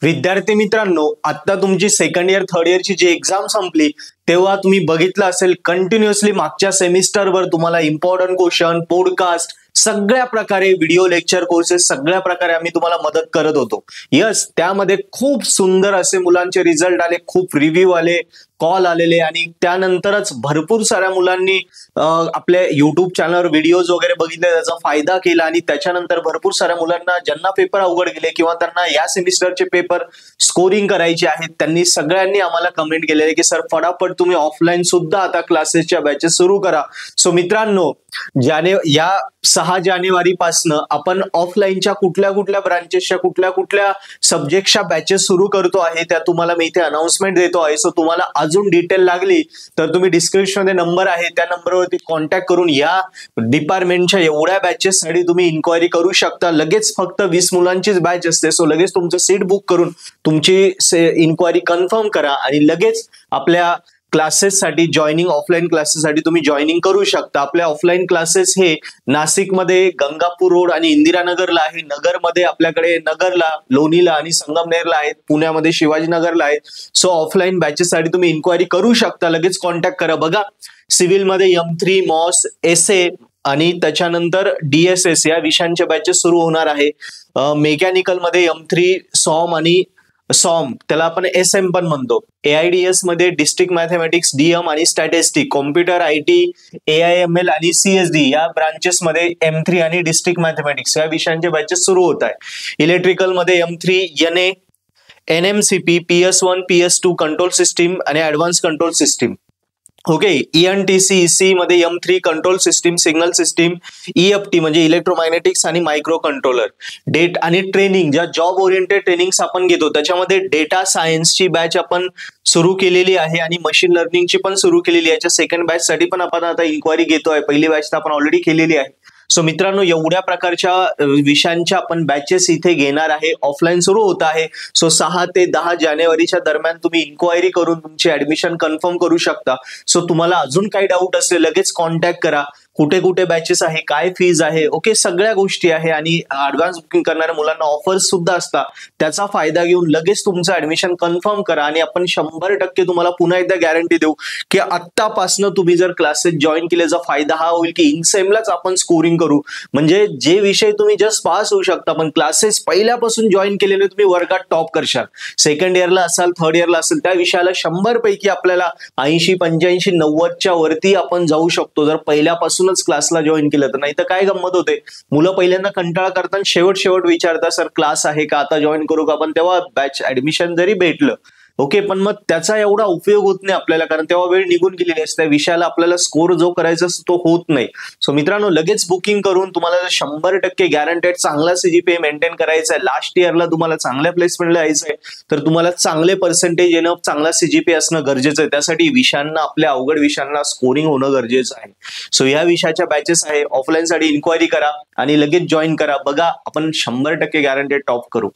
विद्यार्थी मित्रांनो, आता तुमची सेकंड इयर थर्ड इयरची जी एक्झाम संपली तेव्हा तुम्ही बघितलं असेल कंटिन्युअसली मागच्या सेमिस्टरवर तुम्हाला इम्पॉर्टंट क्वेश्चन, पॉडकास्ट, सगळ्या प्रकारे व्हिडिओ लेक्चर कोर्सेस सगळ्या प्रकारे आम्ही तुम्हाला मदत करत होतो. यस, त्यामध्ये खूप सुंदर असे मुलांचे रिझल्ट आले, खूप रिव्ह्यू आले, कॉल आलेले आणि त्यानंतरच भरपूर साऱ्या मुलांनी आपल्या युट्यूब चॅनलवर व्हिडिओज वगैरे बघितले, त्याचा फायदा केला आणि त्याच्यानंतर भरपूर साऱ्या मुलांना ज्यांना पेपर अवघड गेले किंवा त्यांना या सेमिस्टरचे पेपर स्कोरिंग करायचे आहेत त्यांनी सगळ्यांनी आम्हाला कमेंट केलेले की सर फटाफट तुम्ही ऑफलाईन सुद्धा आता क्लासेसच्या बॅचेस सुरू करा. सो मित्रांनो, या 6 जानेवारीपासनं आपण ऑफलाईनच्या कुठल्या कुठल्या ब्रांचेसच्या कुठल्या सब्जेक्टच्या बॅचेस सुरू करतो आहे त्या तुम्हाला मी इथे अनाउन्समेंट देतो आहे. सो तुम्हाला अजून डिटेल लागली तर तुम्ही डिस्क्रिप्शन मध्ये नंबर आहे त्या नंबरवरती कॉन्टॅक्ट करून या डिपार्टमेंटच्या एवढ्या बॅचेस साठी तुम्ही इन्क्वायरी करू शकता. लगेच फक्त 20 मुलांचीच बॅच असते. सो लगेच तुमचं सीट बुक करून तुमची इन्क्वायरी कन्फर्म करा आणि लगेच आपल्या क्लासेससाठी ऑफलाईन क्लासेससाठी तुम्ही जॉईनिंग करू शकता. आपल्या ऑफलाईन क्लासेस हे नाशिकमध्ये गंगापूर रोड आणि इंदिरानगरला आहे, नगरमध्ये आपल्याकडे नगरला, लोणीला आणि संगमनेरला आहेत, पुण्यामध्ये शिवाजीनगरला आहेत. सो ऑफलाईन बॅचेससाठी तुम्ही इन्क्वायरी करू शकता. लगेच कॉन्टॅक्ट करा. बघा, सिव्हिलमध्ये M3 मॉस SA आणि त्याच्यानंतर DSS या विषयांच्या बॅचेस सुरू होणार आहे. मेकॅनिकलमध्ये M3 सॉम आणि सॉम त्याला आपण SM पण म्हणतो. AIDS मध्ये डिस्ट्रिक्ट मॅथमॅटिक्स DM आणि स्टॅटिस्टिक, कॉम्प्युटर IT, AIML आणि CSD या ब्रांचेस मध्ये M3 आणि डिस्ट्रिक्ट मॅथमॅटिक्स या विषयांचे बॅचेस सुरू होत आहे. इलेक्ट्रिकल मध्ये M3 NA, NMCP, PS1, PS2 control system आणि advance control system. Okay, ENTC EC मध्ये M3 control system, signal system, EFT म्हणजे इलेक्ट्रोमॅग्नेटिक्स आणि मायक्रो कंट्रोलर. डेट आणि ट्रेनिंग, ज्या जॉब ओरिएंटेड ट्रेनिंग्स आपण घेतो त्याच्यामध्ये डेटा सायन्सची बॅच आपण सुरू केलेली आहे आणि मशीन लर्निंगची पण सुरू केलेली आहे. याच्या सेकंड बॅच साठी पण आपण आता इन्क्वायरी घेतोय. पहिली बॅच तर आपण ऑलरेडी केलेली आहे. सो मित्रांनो, एवढ्या प्रकारच्या विषयांच्या आपण बॅचेस इथे घेणार आहे. ऑफलाईन सुरू होत आहे. सो 6 ते 10 जानेवारीच्या दरम्यान तुम्ही इन्क्वायरी करून तुमची ऍडमिशन कन्फर्म करू शकता. सो तुम्हाला अजून काही डाऊट असेल लगेच कॉन्टॅक्ट करा. कुठे कुठे बॅचेस आहे, काय फीज आहे, ओके, सगळ्या गोष्टी आहे आणि ऍडव्हान्स बुकिंग करणाऱ्या मुलांना ऑफर्स सुद्धा असतात. त्याचा फायदा घेऊन लगेच तुमचं ऍडमिशन कन्फर्म करा आणि आपण 100% तुम्हाला पुन्हा एकदा गॅरंटी देऊ की आत्तापासनं तुम्ही जर क्लासेस जॉईन केल्याचा फायदा हा होईल की इनसेमलाच आपण स्कोरिंग करू. म्हणजे जे विषय तुम्ही जस्ट पास होऊ शकता पण क्लासेस पहिल्यापासून जॉईन केलेले तुम्ही वर्गात टॉप करशाल. सेकंड इयरला असाल, थर्ड इयरला असेल, त्या विषयाला 100 पैकी आपल्याला 80, 85, 90च्या वरती आपण जाऊ शकतो जर पहिल्यापासून क्लासला जॉईन केलं तर. नाही तर काय गंमत होते, मुलं पहिल्यांदा कंटाळा करतात, शेवट विचारतात सर क्लास आहे का, आता जॉईन करू का. पण तेव्हा बॅच ऍडमिशन जरी भेटलं ओके पण मग त्याचा एवढा उपयोग होत नाही आपल्याला, कारण तेव्हा वेळ निघून गेलेली असते. विषयाला आपल्याला स्कोर जो करायचा असतो तो होत नाही. सो मित्रांनो, लगेच बुकिंग करून तुम्हाला 100% गॅरंटेड चांगला CGPA मेंटेन करायचा आहे, लास्ट इयरला तुम्हाला चांगल्या प्लेसमेंटला यायचं आहे, तर तुम्हाला चांगले पर्सेंटेज येणं, चांगला CGPA असणं गरजेचं आहे. त्यासाठी विषयांना, आपल्या अवघड विषयांना स्कोरिंग होणं गरजेचं आहे. सो या विषयाच्या बॅचेस आहे, ऑफलाईन साठी इन्क्वायरी करा आणि लगेच जॉईन करा. बघा, आपण 100% गॅरंटेड टॉप करू.